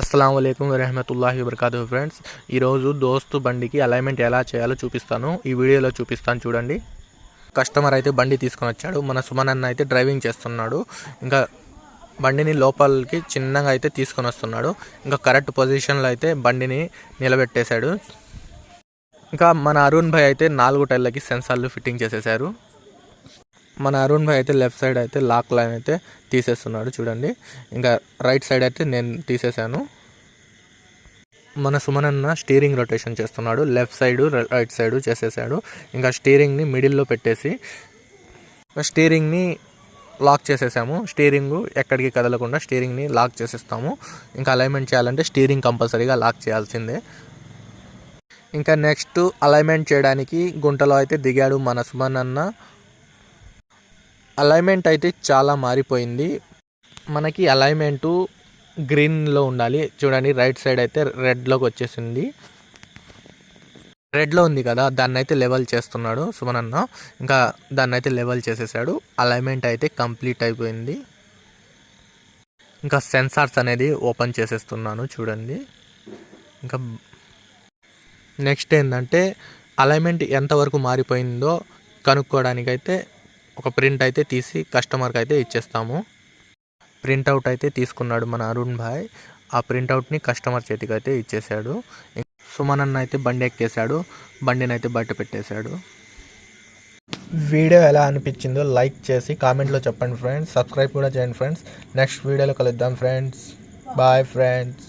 అస్సలాము అలైకుం వరహమతుల్లాహి వబర్కాతుహు ఫ్రెండ్స్. ఈరోజు దోస్తు బండికి అలైన్మెంట్ ఎలా చేయాలో చూపిస్తాను. ఈ వీడియోలో చూపిస్తాను చూడండి. కస్టమర్ అయితే బండి తీసుకొని వచ్చాడు. మన సుమన్ అన్న అయితే డ్రైవింగ్ చేస్తున్నాడు. ఇంకా బండిని లోపలికి చిన్నగా అయితే తీసుకొని వస్తున్నాడు. ఇంకా కరెక్ట్ పొజిషన్లో అయితే బండిని నిలబెట్టేశాడు. ఇంకా మన అరుణ్ భాయ్ అయితే 4 టైర్లకి సెన్సార్లు ఫిట్టింగ్ చేసేసారు. మన అరుణ్ భాయ్ అయితే లెఫ్ట్ సైడ్ అయితే లాక్ లైన్ అయితే తీసేస్తున్నాడు చూడండి. ఇంకా రైట్ సైడ్ అయితే నేను తీసేసాను. మన సుమనన్న స్టీరింగ్ రొటేషన్ చేస్తున్నాడు. లెఫ్ట్ సైడు రైట్ సైడు చేసేసాడు. ఇంకా స్టీరింగ్ని మిడిల్లో పెట్టేసి స్టీరింగ్ని లాక్ చేసేసాము. స్టీరింగ్ ఎక్కడికి కదలకుండా స్టీరింగ్ని లాక్ చేసేస్తాము. ఇంకా అలైన్మెంట్ చేయాలంటే స్టీరింగ్ కంపల్సరీగా లాక్ చేయాల్సిందే. ఇంకా నెక్స్ట్ అలైన్మెంట్ చేయడానికి గుంటలో అయితే దిగాడు మన సుమనన్న. అలైన్మెంట్ అయితే చాలా మారిపోయింది. మనకి అలైన్మెంటు గ్రీన్లో ఉండాలి చూడండి. రైట్ సైడ్ అయితే రెడ్లోకి వచ్చేసింది. రెడ్లో ఉంది కదా, దాన్ని అయితే లెవెల్ చేస్తున్నాడు సుమనన్న. ఇంకా దాన్ని అయితే లెవెల్ చేసేసాడు. అలైన్మెంట్ అయితే కంప్లీట్ అయిపోయింది. ఇంకా సెన్సార్స్ అనేది ఓపెన్ చేసేస్తున్నాను చూడండి. ఇంకా నెక్స్ట్ ఏంటంటే అలైన్మెంట్ ఎంతవరకు మారిపోయిందో కనుక్కోవడానికైతే ఒక ప్రింట్ అయితే తీసి కస్టమర్కి అయితే ఇచ్చేస్తాము. ప్రింట్అవుట్ అయితే తీసుకున్నాడు మన అరుణ్ భాయ్. ఆ ప్రింట్అవుట్ని కస్టమర్ చేతికి అయితే ఇచ్చేసాడు. సుమనన్న అయితే బండి ఎక్కేసాడు. బండిని అయితే బయట పెట్టేశాడు. వీడియో ఎలా అనిపించిందో లైక్ చేసి కామెంట్లో చెప్పండి ఫ్రెండ్స్. సబ్స్క్రైబ్ కూడా చేయండి ఫ్రెండ్స్. నెక్స్ట్ వీడియోలో కలుద్దాం ఫ్రెండ్స్. Bye friends.